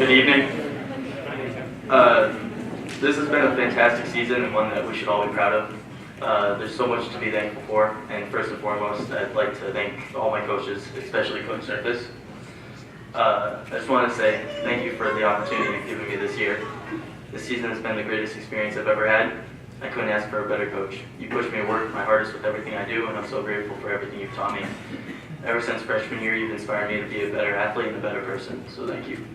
Good evening. This has been a fantastic season and one that we should all be proud of. There's so much to be thankful for, and first and foremost, I'd like to thank all my coaches, especially Coach Surface. I just want to say thank you for the opportunity you've given me this year. This season has been the greatest experience I've ever had. I couldn't ask for a better coach. You pushed me to work my hardest with everything I do, and I'm so grateful for everything you've taught me. Ever since freshman year, you've inspired me to be a better athlete and a better person, so thank you.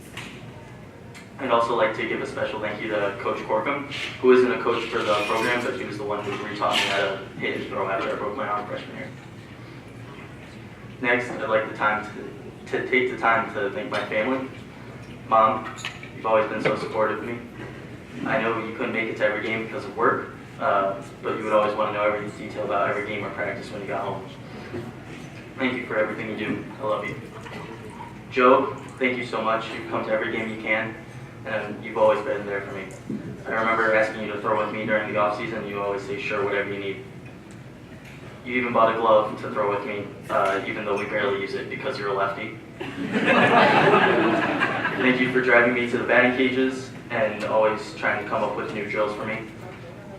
I'd also like to give a special thank you to Coach Corkum, who isn't a coach for the program, but he was the one who retaught me how to hit and throw after I broke my arm freshman year. Next, I'd like to take the time to thank my family. Mom, you've always been so supportive of me. I know you couldn't make it to every game because of work, but you would always want to know every detail about every game or practice when you got home. Thank you for everything you do. I love you. Joe, thank you so much. You've come to every game you can, and you've always been there for me. I remember asking you to throw with me during the off season. You always say, sure, whatever you need. You even bought a glove to throw with me, even though we barely use it because you're a lefty. Thank you for driving me to the batting cages and always trying to come up with new drills for me.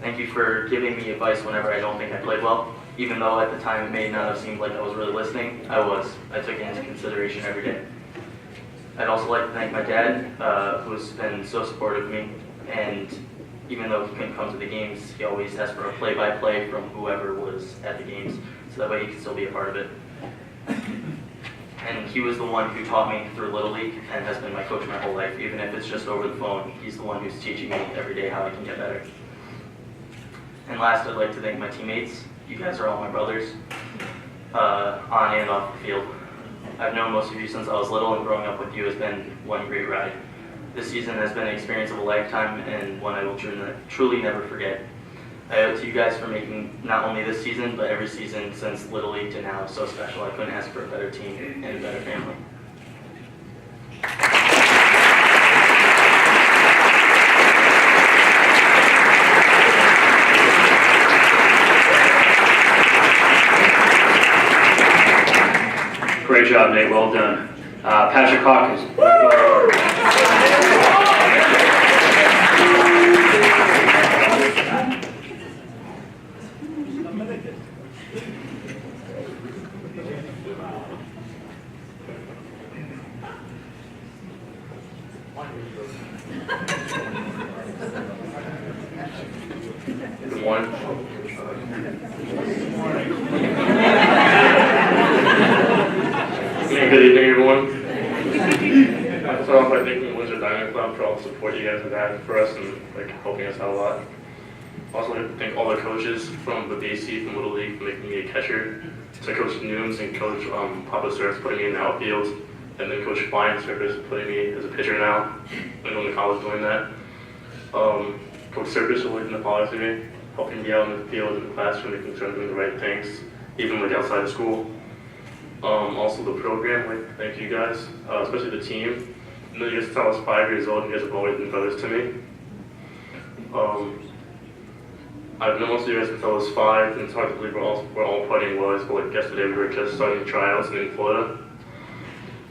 Thank you for giving me advice whenever I don't think I played well. Even though at the time it may not have seemed like I was really listening, I was. I took it into consideration every day. I'd also like to thank my dad, who's been so supportive of me, and even though he couldn't come to the games, he always asked for a play-by-play from whoever was at the games, so that way he could still be a part of it. And he was the one who taught me through Little League and has been my coach my whole life. Even if it's just over the phone, he's the one who's teaching me every day how I can get better. And last, I'd like to thank my teammates. You guys are all my brothers, on and off the field. I've known most of you since I was little, and growing up with you has been one great ride. This season has been an experience of a lifetime and one I will truly never forget. I owe it to you guys for making not only this season, but every season since Little League to now so special. I couldn't ask for a better team and a better family. Great job, Nate. Well done. Patrick Hawkins. Good morning. Good evening, everyone. I'll start off by thanking Windsor Diamond Club for all the support you guys have had for us and helping us out a lot. Also, like to thank all the coaches from the BC, from Little League, for making me a catcher, to Coach Nunes and Coach Papa Surf putting me in the outfield, and then Coach Fine Surface putting me as a pitcher now. I'm going to college doing that. Coach Surface will lead in the follow to me, helping me out in the field and the classroom, making sure I'm doing the right things, even outside of school. Also the program, thank you guys, especially the team. I know you guys since I was 5 years old, and you guys have always been brothers to me. I've known most of you guys since I was 5, and it's hard to believe we're all partying was, but yesterday we were just starting tryouts in Florida.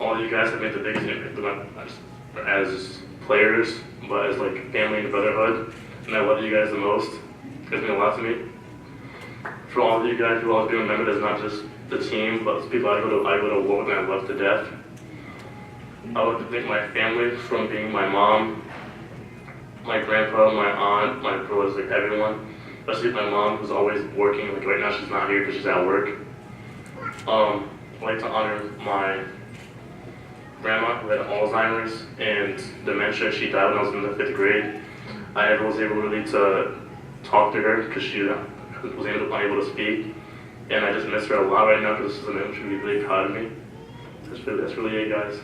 All of you guys have made the biggest impact, not as players, but as family and brotherhood, and I love you guys the most. You guys mean a lot to me. For all of you guys, you will always be remembered as not just the team, but the people I go to war with and I love to death. I would like to thank my family, from being my mom, my grandpa, my aunt, my brothers, everyone. Especially my mom, who's always working. Right now she's not here because she's at work. I'd like to honor my grandma, who had Alzheimer's and dementia. She died when I was in the 5th grade. I never was able really to talk to her because she was unable to speak. And I just miss her a lot right now because this is a man who should be really proud of me. That's really it, guys.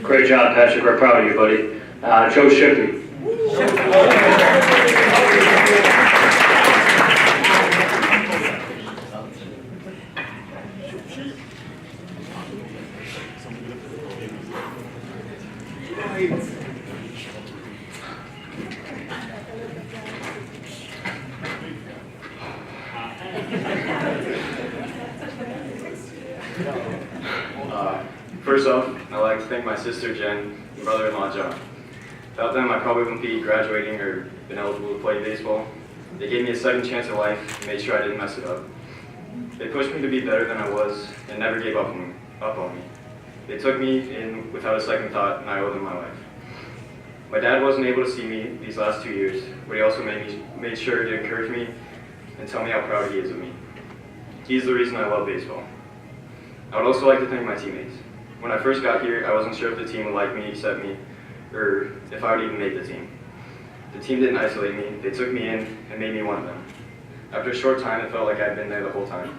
Great job, Patrick. We're proud of you, buddy. Joe Shippey. Good First off, I'd like to thank my sister Jen and brother-in-law John. Without them, I probably wouldn't be graduating or been eligible to play baseball. They gave me a second chance at life and made sure I didn't mess it up. They pushed me to be better than I was and never gave up on me. They took me in without a second thought, and I owe them my life. My dad wasn't able to see me these last 2 years, but he also made sure to encourage me and tell me how proud he is of me. He's the reason I love baseball. I would also like to thank my teammates. When I first got here, I wasn't sure if the team would like me, accept me, or if I would even make the team. The team didn't isolate me, they took me in and made me one of them. After a short time, it felt like I'd been there the whole time.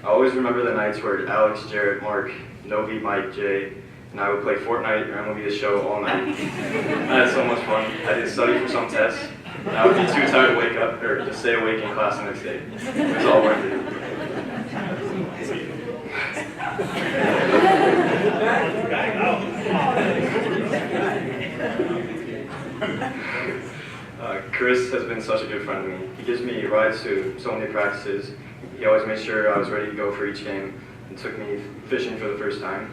I always remember the nights where Alex, Jared, Mark, Novi, Mike, Jay, and I would play Fortnite or MLB The Show all night. I had so much fun. I did study for some tests, and I would be too tired to wake up or to stay awake in class the next day. It was all worth it. Chris has been such a good friend to me. He gives me rides to so many practices. He always made sure I was ready to go for each game and took me fishing for the first time.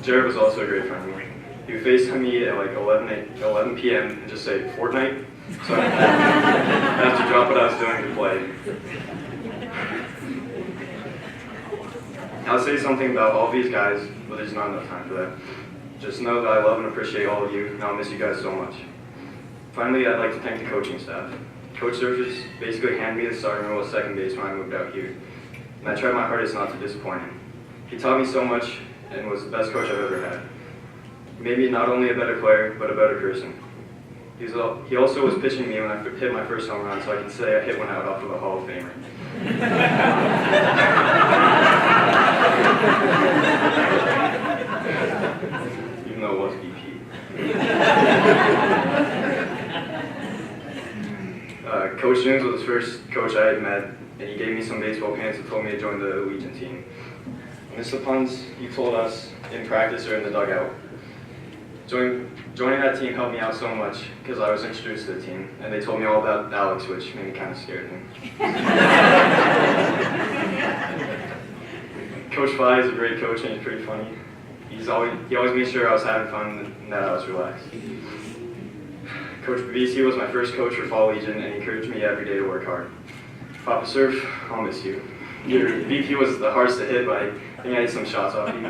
Jared was also a great friend to me. He would FaceTime me at like 11 p.m. and just say, Fortnite? So I have to drop what I was doing to play. I'll say something about all these guys, but there's not enough time for that. Just know that I love and appreciate all of you, and I'll miss you guys so much. Finally, I'd like to thank the coaching staff. Coach Surface basically handed me the starting role at second base when I moved out here, and I tried my hardest not to disappoint him. He taught me so much and was the best coach I've ever had. He made me not only a better player, but a better person. He also was pitching me when I hit my first home run, so I can say I hit one out off of a Hall of Famer. Even though it was BP. Coach Jones was the first coach I had met, and he gave me some baseball pants and told me to join the Legion team. I miss the puns he told us in practice or in the dugout. Joining that team helped me out so much because I was introduced to the team, and they told me all about Alex, which made me kind of scared of him. Coach Fly is a great coach and he's pretty funny. He always made sure I was having fun and that I was relaxed. Coach Bavisi was my first coach for Fall Legion and he encouraged me every day to work hard. Papa Surf, I'll miss you. Your VP was the hardest to hit, but I think I hit some shots off you.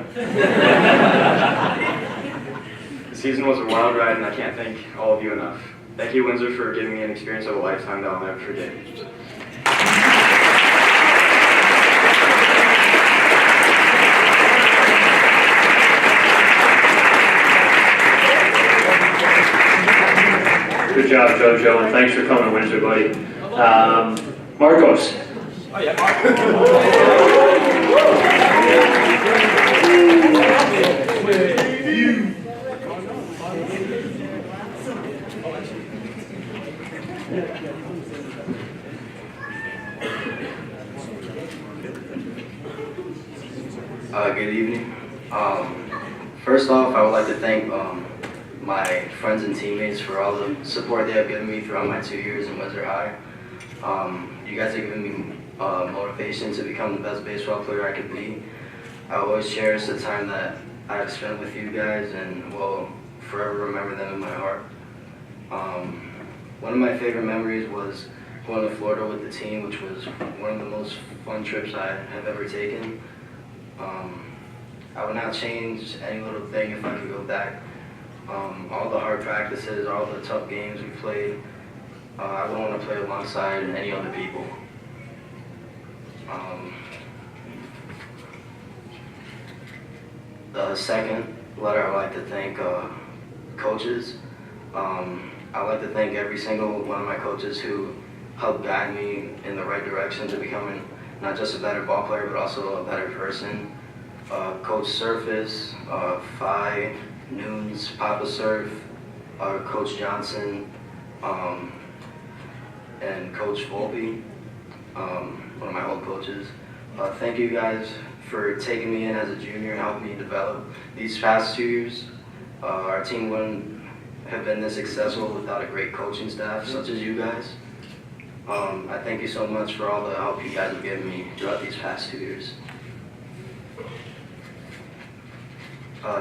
The season was a wild ride and I can't thank all of you enough. Thank you, Windsor, for giving me an experience of a lifetime that I'll never forget. Good job, JoJo, and thanks for coming, Windsor, buddy. Marcos. Oh, yeah. Good evening. First off, I would like to thank my friends and teammates for all the support they have given me throughout my 2 years in Windsor High. You guys have given me motivation to become the best baseball player I could be. I always cherish the time that I've spent with you guys and will forever remember them in my heart. One of my favorite memories was going to Florida with the team, which was one of the most fun trips I have ever taken. I would not change any little thing if I could go back. All the hard practices, all the tough games we played, I wouldn't want to play alongside any other people. The second letter, I'd like to thank coaches. I'd like to thank every single one of my coaches who helped guide me in the right direction to becoming not just a better ball player, but also a better person. Coach Surface, Phi, Nunes, Papa Surf, Coach Johnson, and Coach Volpe, one of my old coaches. Thank you guys for taking me in as a junior and helping me develop these past 2 years. Our team wouldn't have been this successful without a great coaching staff such as you guys. I thank you so much for all the help you guys have given me throughout these past 2 years.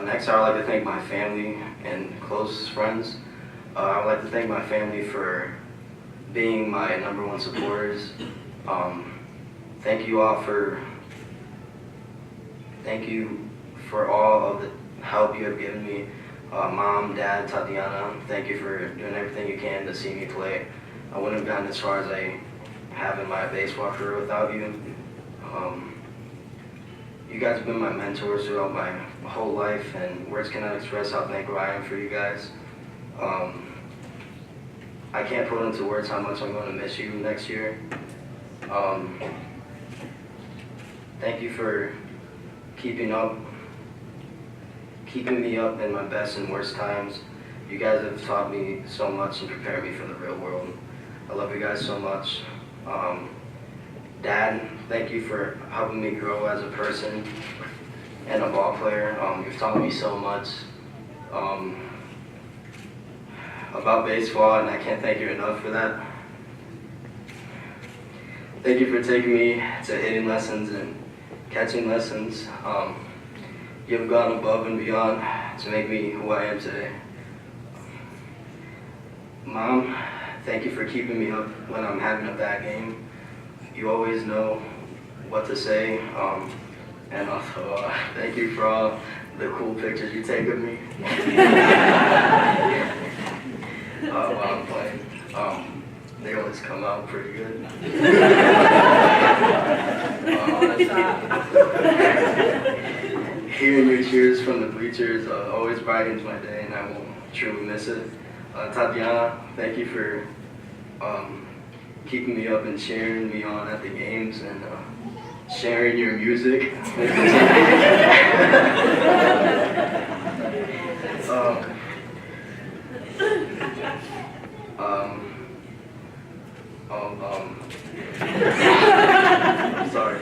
Next, I would like to thank my family and close friends. I would like to thank my family for being my #1 supporters. Thank you for all of the help you have given me. Mom, Dad, Tatiana, thank you for doing everything you can to see me play. I wouldn't have gotten as far as I have in my baseball career without you. You guys have been my mentors throughout my whole life, and words cannot express how thankful I am for you guys. I can't put into words how much I'm going to miss you next year. Thank you for keeping me up in my best and worst times. You guys have taught me so much and prepared me for the real world. I love you guys so much. Dad, thank you for helping me grow as a person and a ball player. You've taught me so much about baseball, and I can't thank you enough for that. Thank you for taking me to hitting lessons and catching lessons. You've gone above and beyond to make me who I am today. Mom, thank you for keeping me up when I'm having a bad game. You always know what to say. And also, thank you for all the cool pictures you take of me while I'm playing. They always come out pretty good. Hearing your cheers from the bleachers always brightens my day, and I will truly miss it. Tatiana, thank you for keeping me up and cheering me on at the games and sharing your music. I'm sorry.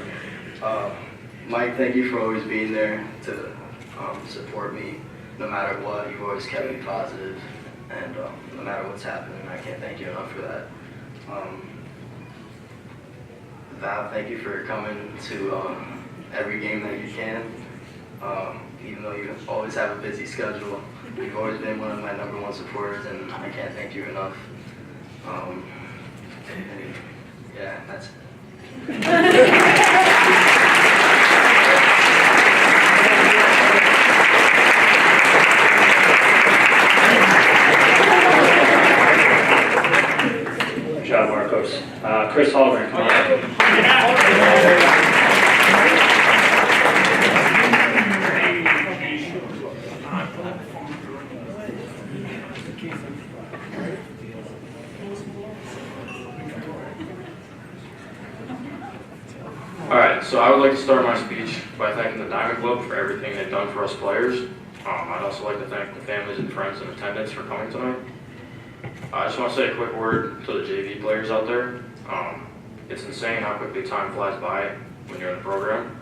Mike, thank you for always being there to support me no matter what. You've always kept me positive, and no matter what's happening, I can't thank you enough for that. Val, thank you for coming to every game that you can. Even though you always have a busy schedule, you've always been one of my #1 supporters, and I can't thank you enough. Yeah, that's it. Good job, Marcos. Chris Hallgren, come on. Alright, so I would like to start my speech by thanking the Diamond Club for everything they've done for us players. I'd also like to thank the families and friends in attendance for coming tonight. I just want to say a quick word to the JV players out there. It's insane how quickly time flies by when you're in the program.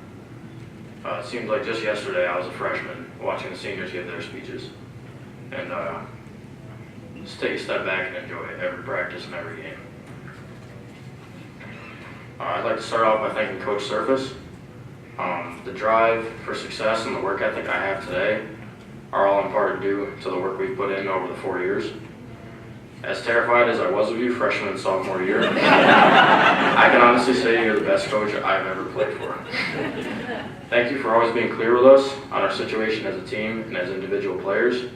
It seemed like just yesterday I was a freshman watching the seniors give their speeches. And just take a step back and enjoy every practice and every game. I'd like to start off by thanking Coach Surface. The drive for success and the work ethic I have today are all in part due to the work we've put in over the 4 years. As terrified as I was of you freshman and sophomore year, I can honestly say you're the best coach I've ever played for. Thank you for always being clear with us on our situation as a team and as individual players.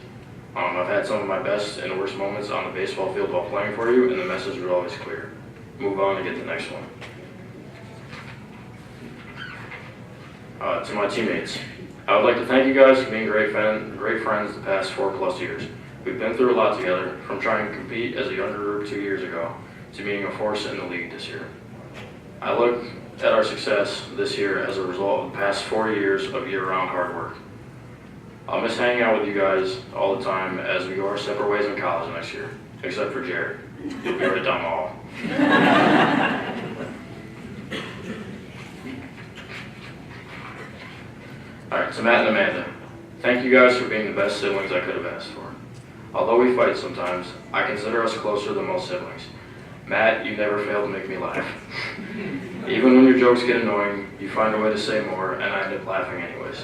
I've had some of my best and worst moments on the baseball field while playing for you, and the message was always clear. Move on and get the next one. To my teammates, I would like to thank you guys for being great friends the past 4+ years. We've been through a lot together, from trying to compete as a younger group 2 years ago to being a force in the league this year. I look at our success this year as a result of the past 4 years of year-round hard work. I'll miss hanging out with you guys all the time as we go our separate ways in college next year, except for Jared. He'll be right down the hall. Alright, to Matt and Amanda, thank you guys for being the best siblings I could have asked for. Although we fight sometimes, I consider us closer than most siblings. Matt, you never fail to make me laugh. Even when your jokes get annoying, you find a way to say more, and I end up laughing anyways.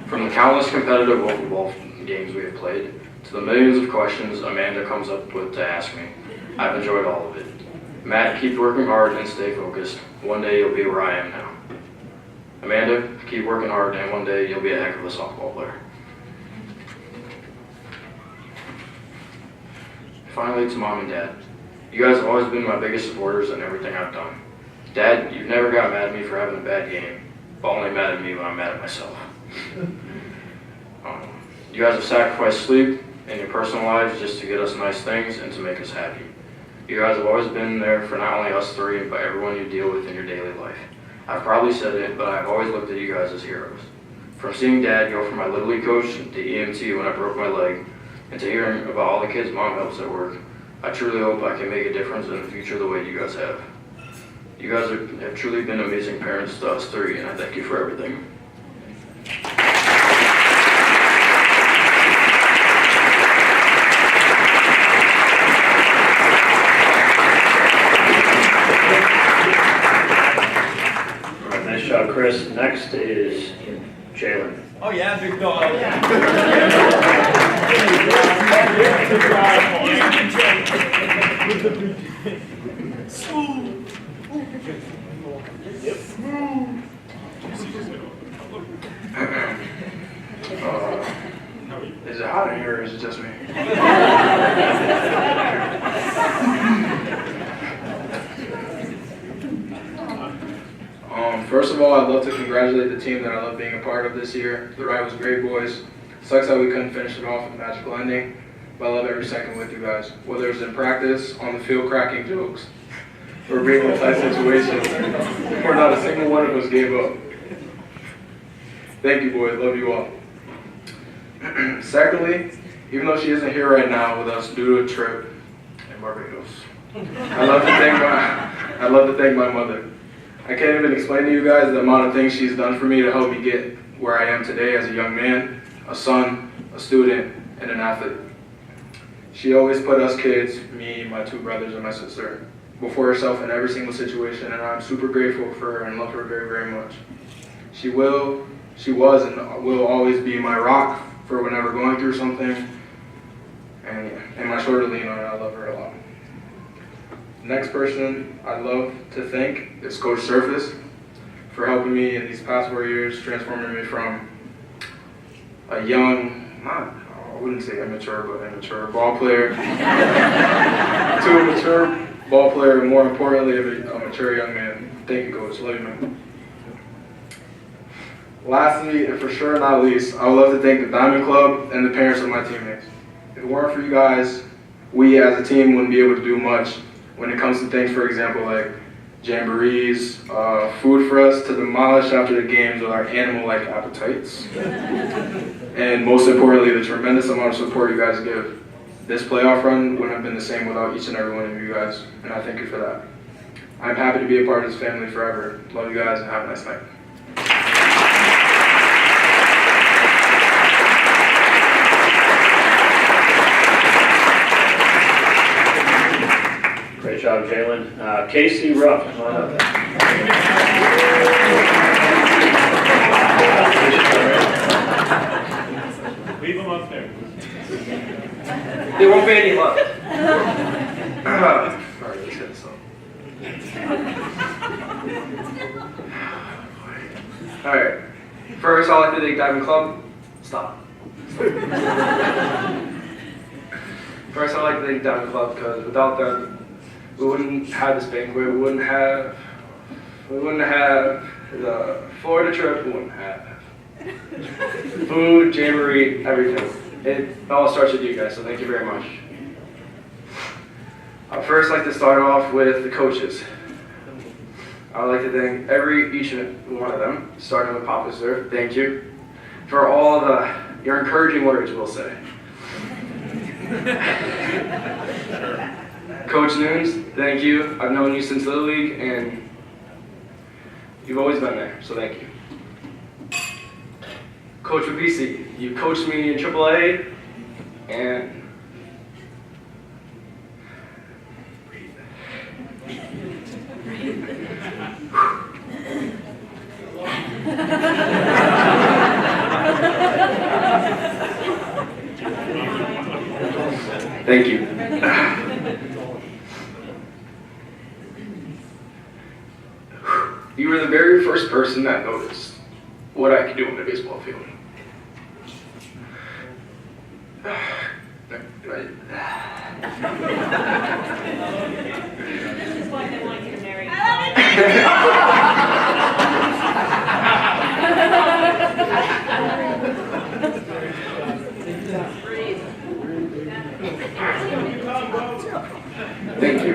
From the countless competitive local ball games we have played, to the millions of questions Amanda comes up with to ask me, I've enjoyed all of it. Matt, keep working hard and stay focused. One day you'll be where I am now. Amanda, keep working hard, and one day you'll be a heck of a softball player. Finally, to Mom and Dad. You guys have always been my biggest supporters in everything I've done. Dad, you've never got mad at me for having a bad game, but only mad at me when I'm mad at myself. You guys have sacrificed sleep and your personal lives just to get us nice things and to make us happy. You guys have always been there for not only us three, but everyone you deal with in your daily life. I've probably said it, but I've always looked at you guys as heroes. From seeing Dad go from my Little League coach to EMT when I broke my leg, and to hearing about all the kids Mom helps at work, I truly hope I can make a difference in the future the way you guys have. You guys have truly been amazing parents to us three, and I thank you for everything. All right, nice job, Chris. Next is Jalen. Oh yeah, big dog. Oh, yeah. Is it hot in here or is it just me? First of all, I'd love to congratulate the team that I love being a part of this year. The ride was great, boys. Sucks that we couldn't finish it off with a magical ending, but I love every second with you guys. Whether it's in practice, on the field cracking jokes, or being in tight situations, where not a single one of us gave up. Thank you, boys. Love you all. Secondly, even though she isn't here right now with us due to a trip in Barbados, I'd love to thank my mother. I can't even explain to you guys the amount of things she's done for me to help me get where I am today as a young man, a son, a student, and an athlete. She always put us kids, me, my two brothers, and my sister, before herself in every single situation, and I'm super grateful for her and love her very, very much. She was, and will always be my rock for whenever going through something, and my shoulder to lean on, and I love her a lot. Next person I'd love to thank is Coach Surface for helping me in these past 4 years, transforming me from a young, I wouldn't say immature, but immature ball player to a mature ball player, and more importantly, a mature young man. Thank you, Coach. Love you, man. Lastly, and for sure not least, I would love to thank the Diamond Club and the parents of my teammates. If it weren't for you guys, we as a team wouldn't be able to do much when it comes to things, for example, like jamborees, food for us to demolish after the games with our animal-like appetites. And most importantly, the tremendous amount of support you guys give. This playoff run wouldn't have been the same without each and every one of you guys, and I thank you for that. I'm happy to be a part of this family forever. Love you guys, and have a nice night. Great job, Jalen. Casey Ruff, come on up. Leave them up there. There won't be any left. Sorry, let's hit this up. Alright. First, I'd like to thank Diamond Club. Stop. First, I'd like to thank Diamond Club because without them, we wouldn't have this banquet. We wouldn't have the Florida trip. We wouldn't have food, jamboree, everything. It all starts with you guys, so thank you very much. I'd first like to start off with the coaches. I would like to thank each and one of them, starting with Papa Sir. Thank you for all your encouraging words, we'll say. Coach Nunes, thank you. I've known you since Little League, and you've always been there, so thank you. Coach Babisi, you coached me in AAA, and Thank you. You were the very first person that noticed what I could do on a baseball field. This is why they want you to marry. Thank you.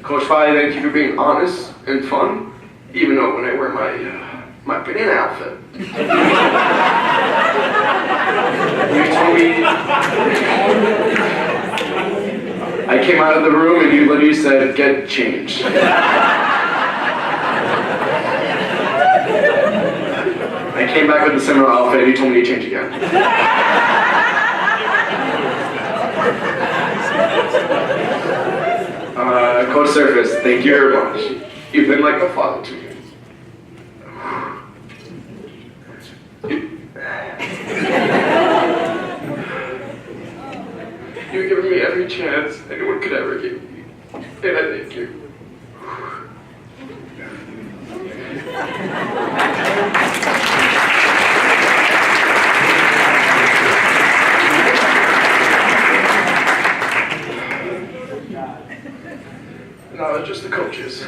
Coach Fai, thank you for being honest and fun, even though when I wear my banana outfit. You told me I came out of the room and you literally said, get changed. I came back with a similar outfit and you told me to change again. Coach Surface, thank you very much. You've been like a father to me. You've given me every chance anyone could ever give me, and I thank you. No, it's just the coaches.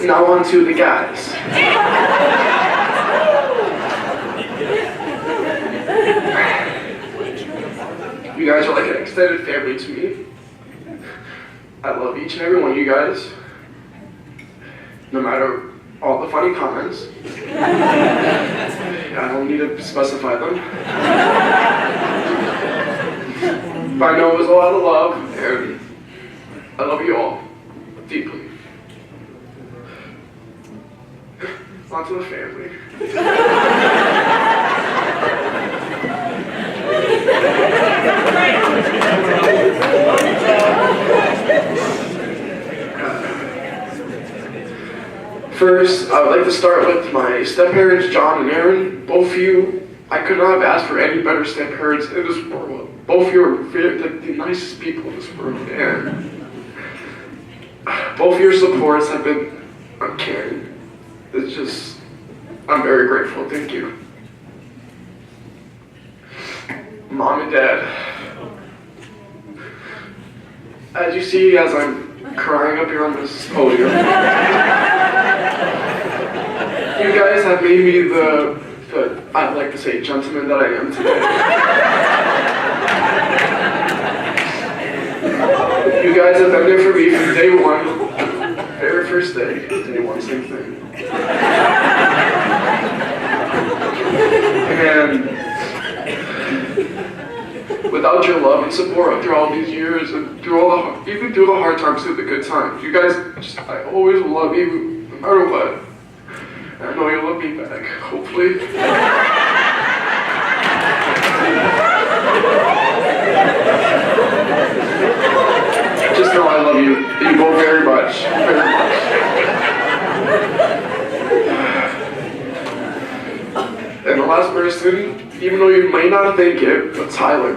Now on to the guys. You guys are like an extended family to me. I love each and every one of you guys. No matter all the funny comments. I don't need to specify them. But I know it was a lot of love, and I love you all deeply. On to the family. First, I would like to start with my step-parents, John and Aaron. Both of you, I could not have asked for any better step-parents in this world. Both of you are the nicest people in this world, and both of your supports have been uncanny. It's just, I'm very grateful, thank you. Mom and Dad, as you see as I'm crying up here on this podium, you guys have made me the I'd like to say, gentleman that I am today. You guys have been there for me from day one, very first day, day one, same thing. And without your love and support through all these years and through even through the hard times, through the good times, you guys, I always will love you no matter what. And I know you'll love me back, hopefully. Just know I love you both very much, very much. And the last person, even though you may not think it, but Tyler.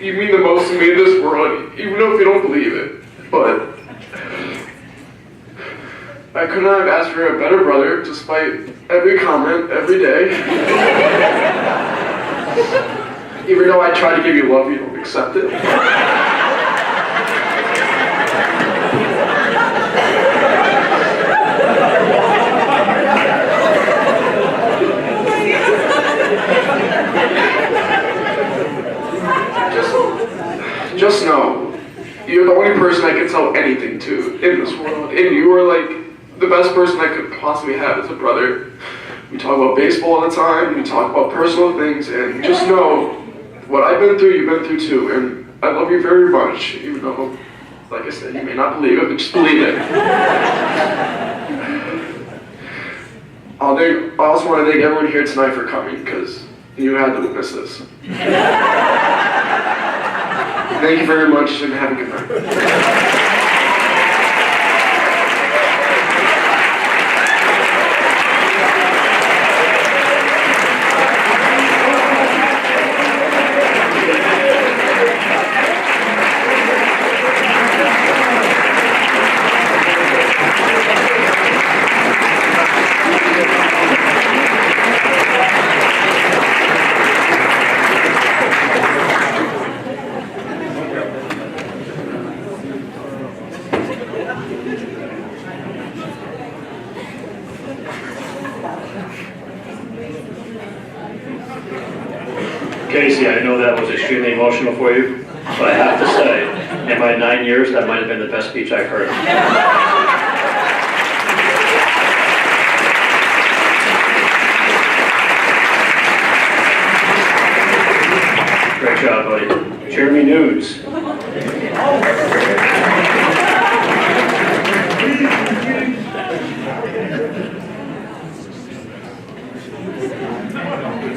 You mean the most to me in this world, even though if you don't believe it. But I could not have asked for a better brother, despite every comment, every day. Even though I try to give you love, you don't accept it. Just know, you're the only person I can tell anything to in this world. And you are like the best person I could possibly have as a brother. We talk about baseball all the time, we talk about personal things, and just know, what I've been through, you've been through too. And I love you very much, even though, like I said, you may not believe it, but just believe it. I also want to thank everyone here tonight for coming, because you had to witness this. Thank you very much, and have a good night. Casey, I know that was extremely emotional for you, but I have to say, in my 9 years, that might have been the best speech I've heard. Great job, buddy. Jeremy News.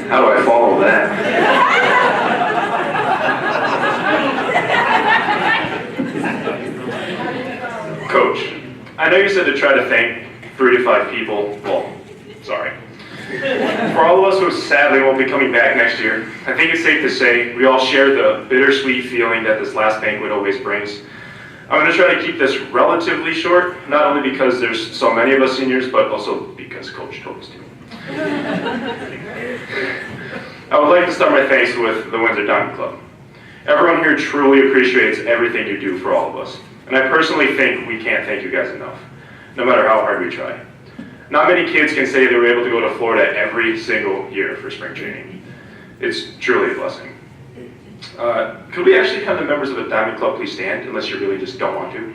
How do I follow that? Coach, I know you said to try to thank 3 to 5 people. Well, sorry. For all of us who sadly won't be coming back next year, I think it's safe to say we all share the bittersweet feeling that this last banquet always brings. I'm going to try to keep this relatively short, not only because there's so many of us seniors, but also because Coach told us to. I would like to start my thanks with the Windsor Diamond Club. Everyone here truly appreciates everything you do for all of us, and I personally think we can't thank you guys enough, no matter how hard we try. Not many kids can say they were able to go to Florida every single year for spring training. It's truly a blessing. Could we actually have the members of the Diamond Club please stand, unless you really just don't want to?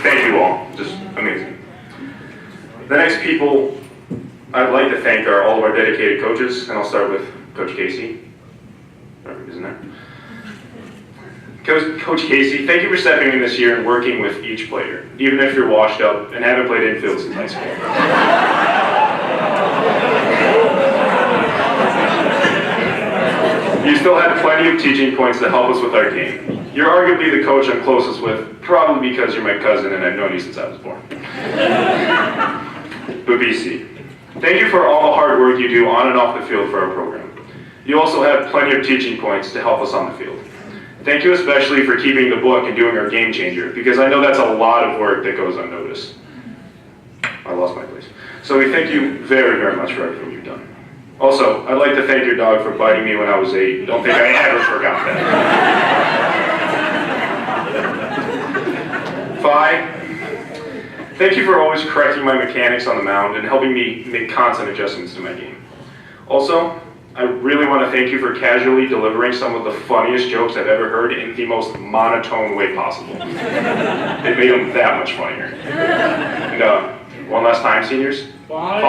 Thank you all, just amazing. The next people I'd like to thank are all of our dedicated coaches, and I'll start with Coach Casey. Isn't there? Coach Casey, thank you for stepping in this year and working with each player, even if you're washed up and haven't played infield since high school. You still had plenty of teaching points to help us with our game. You're arguably the coach I'm closest with, probably because you're my cousin and I've known you since I was born. But BC, thank you for all the hard work you do on and off the field for our program. You also have plenty of teaching points to help us on the field. Thank you especially for keeping the book and doing our game changer, because I know that's a lot of work that goes unnoticed. I lost my place. So we thank you very, very much for everything you've done. Also, I'd like to thank your dog for biting me when I was 8. Don't think I ever forgot that. 5, thank you for always correcting my mechanics on the mound and helping me make constant adjustments to my game. Also, I really want to thank you for casually delivering some of the funniest jokes I've ever heard in the most monotone way possible. It made them that much funnier. And one last time, seniors. 5.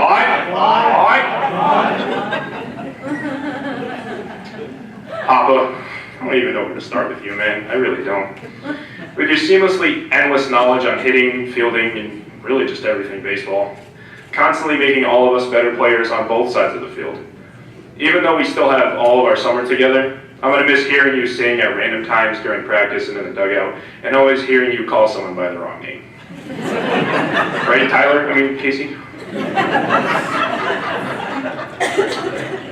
Papa, I don't even know where to start with you, man. I really don't. With your seamlessly endless knowledge on hitting, fielding, and really just everything baseball, constantly making all of us better players on both sides of the field. Even though we still have all of our summer together, I'm going to miss hearing you sing at random times during practice and in the dugout, and always hearing you call someone by the wrong name. Right, Tyler? I mean, Casey?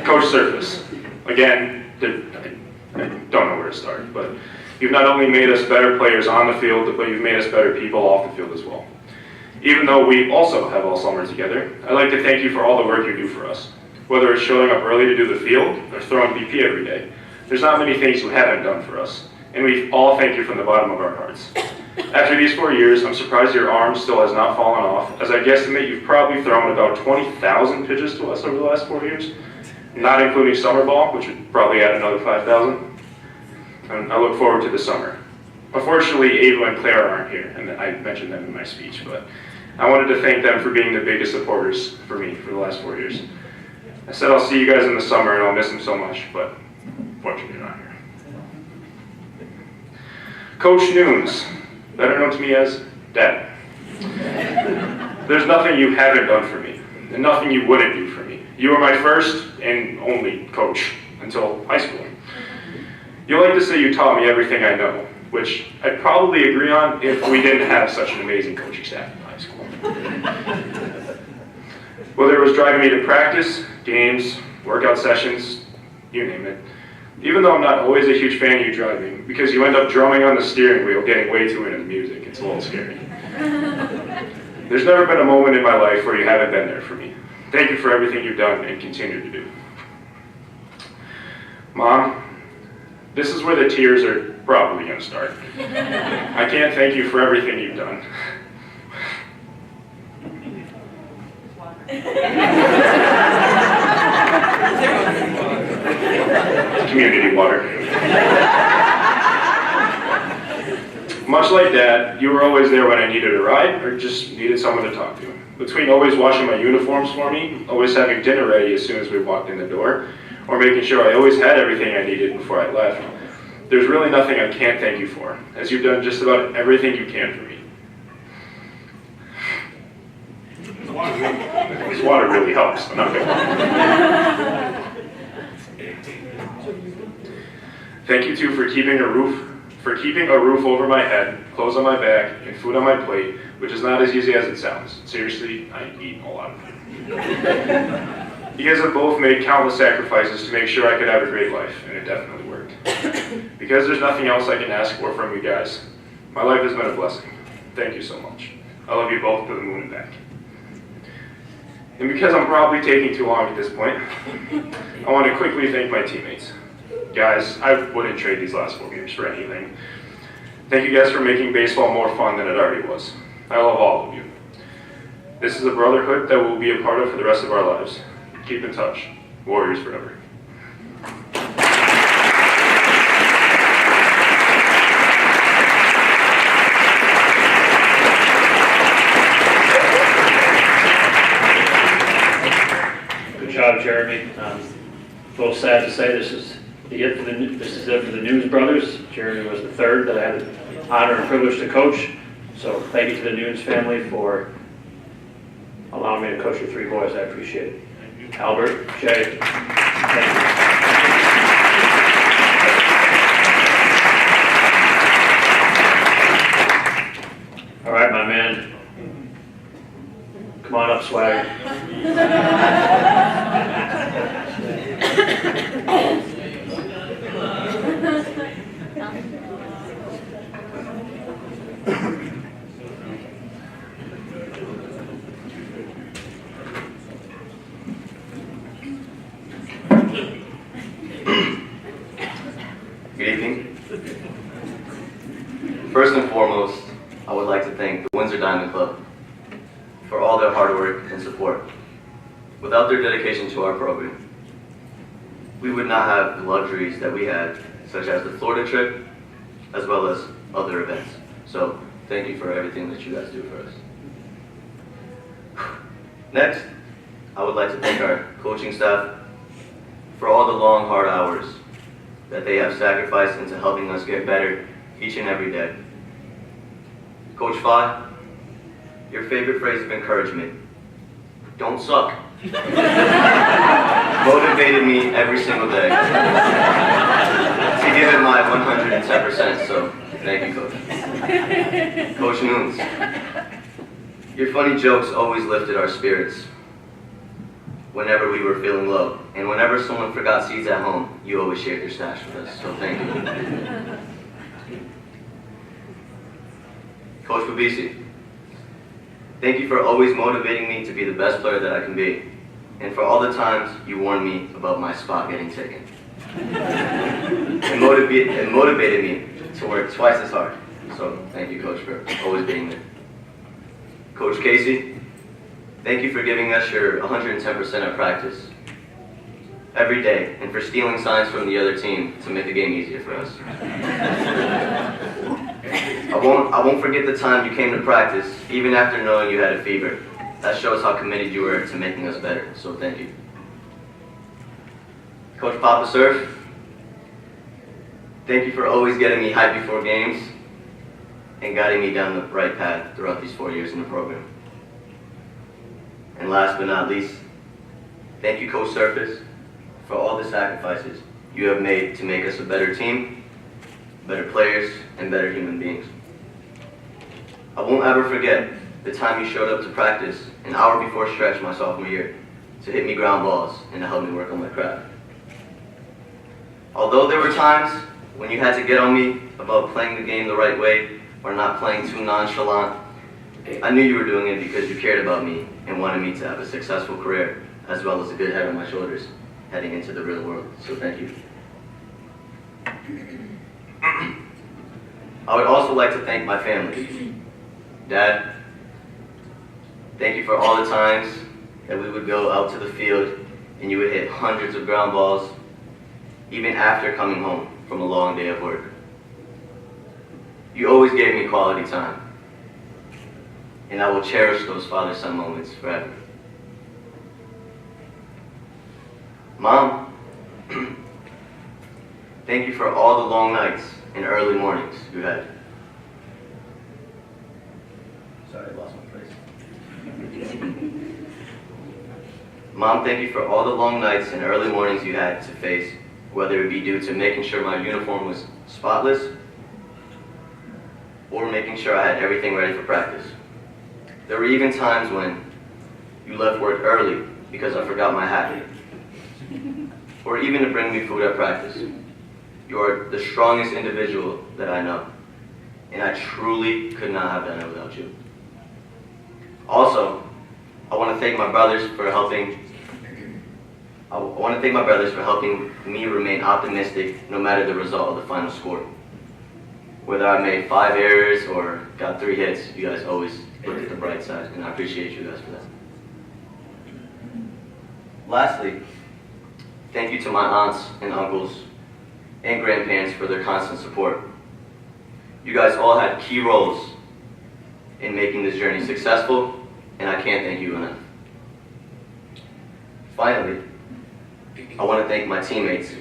Coach Surface. Again, I don't know where to start, but you've not only made us better players on the field, but you've made us better people off the field as well. Even though we also have all summer together, I'd like to thank you for all the work you do for us. Whether it's showing up early to do the field or throwing BP every day, there's not many things you haven't done for us, and we all thank you from the bottom of our hearts. After these 4 years, I'm surprised your arm still has not fallen off, as I guesstimate you've probably thrown about 20,000 pitches to us over the last 4 years, not including summer ball, which would probably add another 5,000. And I look forward to the summer. Unfortunately, Ava and Claire aren't here, and I mentioned them in my speech, but I wanted to thank them for being the biggest supporters for me for the last 4 years. I said I'll see you guys in the summer, and I'll miss them so much, but fortunately you're not here. Coach Nunes, better known to me as Dad. There's nothing you haven't done for me, and nothing you wouldn't do for me. You were my first and only coach until high school. You like to say you taught me everything I know, which I'd probably agree on if we didn't have such an amazing coaching staff in high school. Whether it was driving me to practice, games, workout sessions, you name it. Even though I'm not always a huge fan of you driving, because you end up drumming on the steering wheel, getting way too into the music, it's a little scary. There's never been a moment in my life where you haven't been there for me. Thank you for everything you've done and continue to do. Mom, this is where the tears are probably going to start. I can't thank you for everything you've done. Community water. Much like Dad, you were always there when I needed a ride or just needed someone to talk to. Between always washing my uniforms for me, always having dinner ready as soon as we walked in the door, or making sure I always had everything I needed before I left, there's really nothing I can't thank you for, as you've done just about everything you can for me. This water really helps, I'm not gonna lie. Thank you too for keeping a roof over my head, clothes on my back, and food on my plate, which is not as easy as it sounds. Seriously, I eat a lot of it. You guys have both made countless sacrifices to make sure I could have a great life, and it definitely worked. Because there's nothing else I can ask for from you guys, my life has been a blessing. Thank you so much. I love you both to the moon and back. And because I'm probably taking too long at this point, I want to quickly thank my teammates. Guys, I wouldn't trade these last 4 years for anything. Thank you guys for making baseball more fun than it already was. I love all of you. This is a brotherhood that we'll be a part of for the rest of our lives. Keep in touch. Warriors forever. Good job, Jeremy. A little sad to say this is it for the Nunes brothers. Jeremy was the third that I had the honor and privilege to coach. So thank you to the Nunes family for allowing me to coach your 3 boys. I appreciate it. Albert, Jay, thank you. All right, my man. Come on up, Swag. Good evening. First and foremost, I would like to thank the Windsor Diamond Club for all their hard work and support. Without their dedication to our program, we would not have the luxuries that we had, such as the Florida trip, as well as other events. So, thank you for everything that you guys do for us. Next, I would like to thank our coaching staff for all the long, hard hours that they have sacrificed into helping us get better each and every day. Coach Fi, your favorite phrase of encouragement, don't suck, motivated me every single day to give it my 110%, so thank you, Coach. Coach Nunes, your funny jokes always lifted our spirits whenever we were feeling low. And whenever someone forgot seeds at home, you always shared your stash with us, so thank you. Coach Babisi, thank you for always motivating me to be the best player that I can be, and for all the times you warned me about my spot getting taken. It motivated me to work twice as hard, so thank you, Coach, for always being there. Coach Casey, thank you for giving us your 110% at practice every day, and for stealing signs from the other team to make the game easier for us. I won't forget the time you came to practice, even after knowing you had a fever. That shows how committed you were to making us better, so thank you. Coach Papa Surf, thank you for always getting me hyped before games and guiding me down the right path throughout these 4 years in the program. And last but not least, thank you, Coach Surface, for all the sacrifices you have made to make us a better team, better players, and better human beings. I won't ever forget the time you showed up to practice an hour before stretch my sophomore year to hit me ground balls and to help me work on my craft. Although there were times when you had to get on me about playing the game the right way or not playing too nonchalant, I knew you were doing it because you cared about me and wanted me to have a successful career as well as a good head on my shoulders heading into the real world, so thank you. I would also like to thank my family. Dad, thank you for all the times that we would go out to the field and you would hit hundreds of ground balls even after coming home from a long day of work. You always gave me quality time, and I will cherish those father-son moments forever. Mom, thank you for all the long nights and early mornings you had. Sorry, I lost my place. Mom, thank you for all the long nights and early mornings you had to face, whether it be due to making sure my uniform was spotless or making sure I had everything ready for practice. There were even times when you left work early because I forgot my hat, or even to bring me food at practice. You are the strongest individual that I know, and I truly could not have done it without you. Also, I want to thank my brothers for helping me remain optimistic no matter the result of the final score. Whether I made 5 errors or got 3 hits, you guys always looked at the bright side, and I appreciate you guys for that. Lastly, thank you to my aunts and uncles and grandparents for their constant support. You guys all had key roles in making this journey successful, and I can't thank you enough. Finally, I want to thank my teammates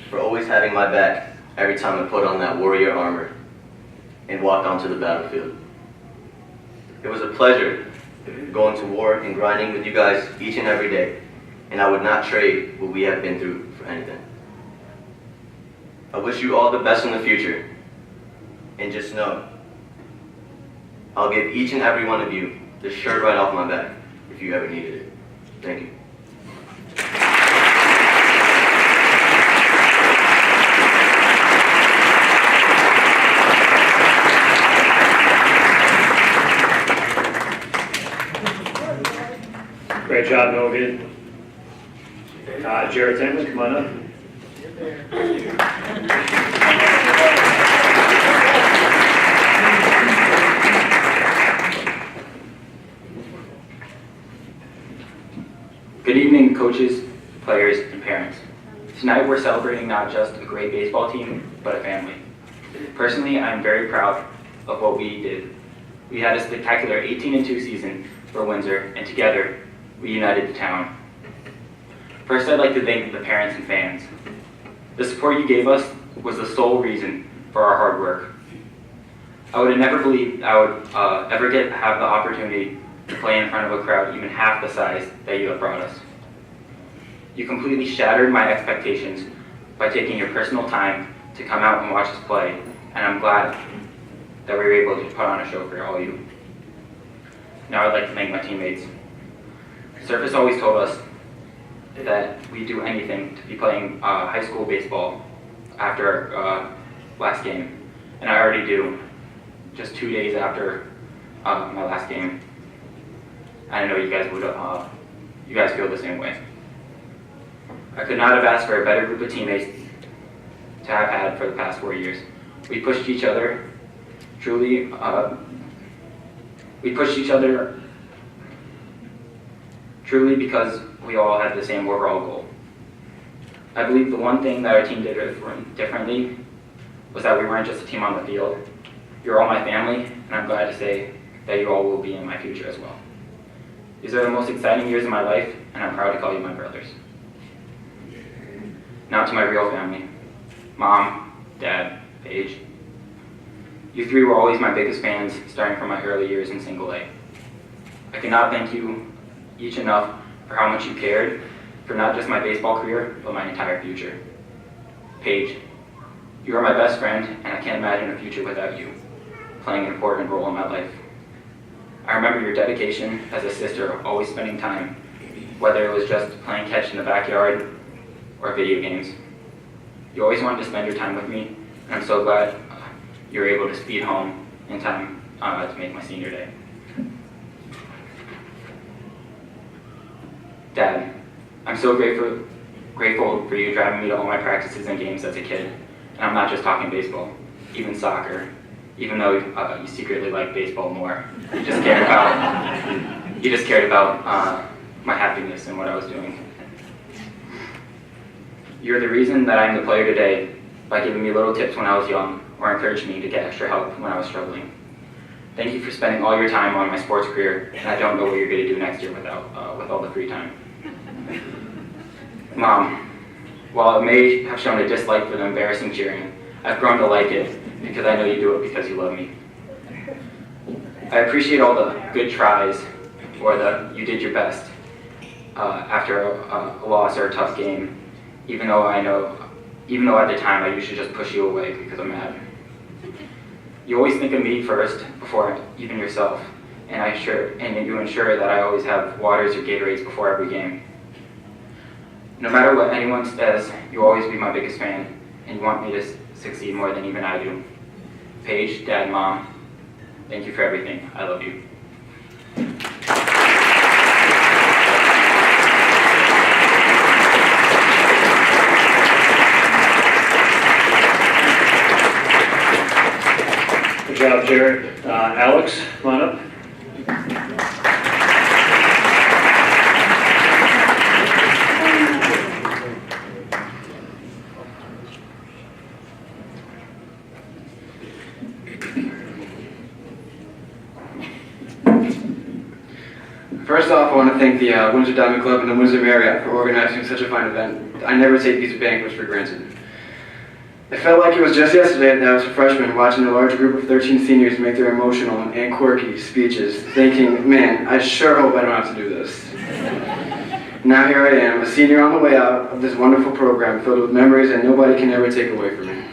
for always having my back every time I put on that warrior armor and walked onto the battlefield. It was a pleasure going to war and grinding with you guys each and every day, and I would not trade what we have been through for anything. I wish you all the best in the future, and just know, I'll give each and every one of you the shirt right off my back if you ever needed it. Thank you. Great job, Nogan. Jared Tamlin, come on up. Good evening, coaches, players, and parents. Tonight we're celebrating not just a great baseball team, but a family. Personally, I'm very proud of what we did. We had a spectacular 18-2 season for Windsor, and together, we united the town. First, I'd like to thank the parents and fans. The support you gave us was the sole reason for our hard work. I would have never believed I would ever have the opportunity to play in front of a crowd even half the size that you have brought us. You completely shattered my expectations by taking your personal time to come out and watch us play, and I'm glad that we were able to put on a show for all of you. Now I'd like to thank my teammates. Surface always told us that we'd do anything to be playing high school baseball after last game, and I already do, just 2 days after my last game. I know you guys would, you guys feel the same way. I could not have asked for a better group of teammates to have had for the past 4 years. We pushed each other truly, because we all had the same overall goal. I believe the one thing that our team did differently was that we weren't just a team on the field, You're all my family, and I'm glad to say that you all will be in my future as well. These are the most exciting years of my life, and I'm proud to call you my brothers. Now to my real family. Mom, Dad, Paige. You three were always my biggest fans, starting from my early years in single A. I cannot thank you each enough for how much you cared for not just my baseball career, but my entire future. Paige, you are my best friend, and I can't imagine a future without you, playing an important role in my life. I remember your dedication as a sister, always spending time, whether it was just playing catch in the backyard or video games. You always wanted to spend your time with me, and I'm so glad you were able to speed home in time to make my senior day. Dad, I'm so grateful for you driving me to all my practices and games as a kid. And I'm not just talking baseball, even soccer. Even though you secretly like baseball more, you just cared about my happiness and what I was doing. You're the reason that I'm the player today by giving me little tips when I was young or encouraging me to get extra help when I was struggling. Thank you for spending all your time on my sports career, and I don't know what you're going to do next year with all the free time. Mom, while it may have shown a dislike for the embarrassing cheering, I've grown to like it because I know you do it because you love me. I appreciate all the good tries or the you did your best after a loss or a tough game, even though at the time I usually just push you away because I'm mad. You always think of me first before even yourself, and you ensure that I always have waters or Gatorades before every game. No matter what anyone says, you'll always be my biggest fan, and you want me to succeed more than even I do. Paige, Dad, Mom, thank you for everything. I love you. Good job, Jared. Alex, come on up. First off, I want to thank the Windsor Diamond Club and the Windsor Marriott for organizing such a fine event. I never take these banquets for granted. It felt like it was just yesterday that I was a freshman watching a large group of 13 seniors make their emotional and quirky speeches, thinking, man, I sure hope I don't have to do this. Now here I am, a senior on the way out of this wonderful program filled with memories that nobody can ever take away from me.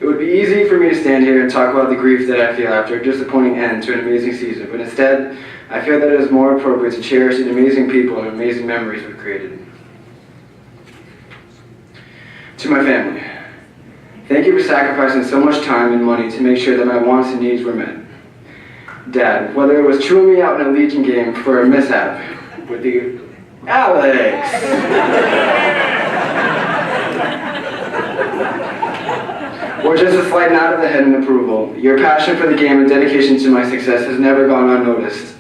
It would be easy for me to stand here and talk about the grief that I feel after a disappointing end to an amazing season, but instead, I feel that it is more appropriate to cherish the amazing people and amazing memories we've created. To my family, thank you for sacrificing so much time and money to make sure that my wants and needs were met. Dad, whether it was chewing me out in a Legion game for a mishap with the Alex, or just a slight nod of the head in approval, your passion for the game and dedication to my success has never gone unnoticed.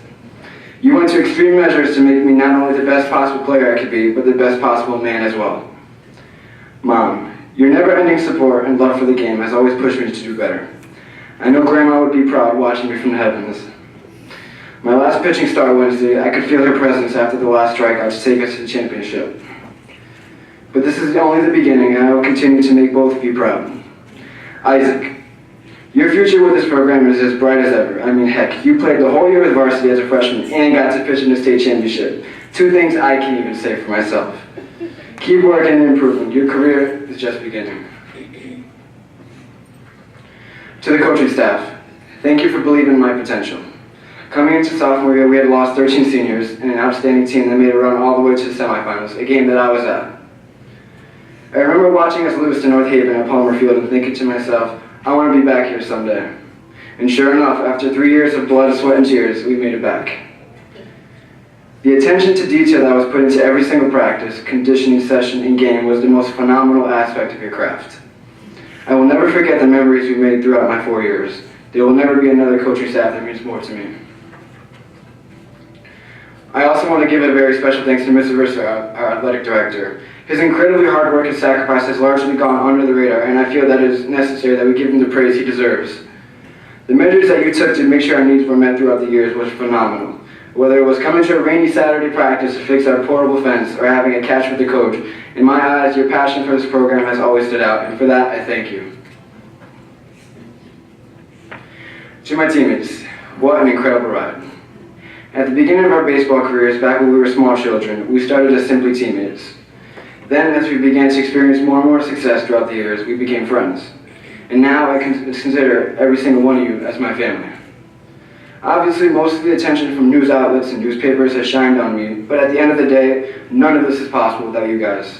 You went to extreme measures to make me not only the best possible player I could be, but the best possible man as well. Mom, your never-ending support and love for the game has always pushed me to do better. I know Grandma would be proud watching me from the heavens. My last pitching start Wednesday, I could feel her presence after the last strikeout to take us to the championship. But this is only the beginning, and I will continue to make both of you proud. Isaac, your future with this program is as bright as ever. I mean, heck, you played the whole year with varsity as a freshman and got to pitch in the state championship. Two things I can't even say for myself. Keep working and improving. Your career is just beginning. To the coaching staff, thank you for believing in my potential. Coming into sophomore year, we had lost 13 seniors and an outstanding team that made a run all the way to the semifinals, a game that I was at. I remember watching us lose to North Haven at Palmer Field and thinking to myself, I want to be back here someday. And sure enough, after 3 years of blood, sweat, and tears, we made it back. The attention to detail that was put into every single practice, conditioning session, and game was the most phenomenal aspect of your craft. I will never forget the memories we made throughout my 4 years. There will never be another coaching staff that means more to me. I also want to give a very special thanks to Mr. Visser, our athletic director. His incredibly hard work and sacrifice has largely gone under the radar, and I feel that it is necessary that we give him the praise he deserves. The measures that you took to make sure our needs were met throughout the years was phenomenal. Whether it was coming to a rainy Saturday practice to fix our portable fence or having a catch with the coach, in my eyes, your passion for this program has always stood out, and for that, I thank you. To my teammates, what an incredible ride. At the beginning of our baseball careers, back when we were small children, we started as simply teammates. Then, as we began to experience more and more success throughout the years, we became friends. And now I consider every single one of you as my family. Obviously, most of the attention from news outlets and newspapers has shined on me, but at the end of the day, none of this is possible without you guys.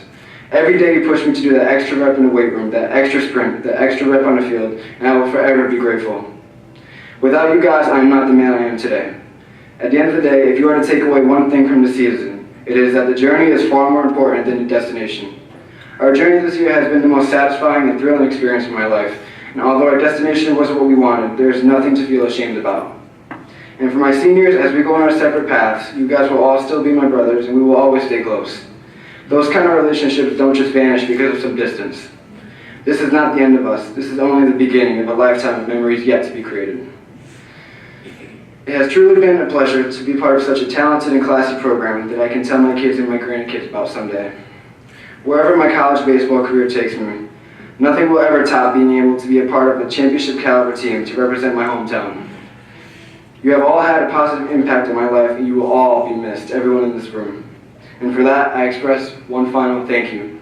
Every day you push me to do that extra rep in the weight room, that extra sprint, that extra rep on the field, and I will forever be grateful. Without you guys, I am not the man I am today. At the end of the day, if you are to take away one thing from the season, it is that the journey is far more important than the destination. Our journey this year has been the most satisfying and thrilling experience of my life, and although our destination wasn't what we wanted, there is nothing to feel ashamed about. And for my seniors, as we go on our separate paths, you guys will all still be my brothers, and we will always stay close. Those kind of relationships don't just vanish because of some distance. This is not the end of us. This is only the beginning of a lifetime of memories yet to be created. It has truly been a pleasure to be part of such a talented and classy program that I can tell my kids and my grandkids about someday. Wherever my college baseball career takes me, nothing will ever top being able to be a part of a championship caliber team to represent my hometown. You have all had a positive impact on my life, and you will all be missed, everyone in this room. And for that, I express one final thank you.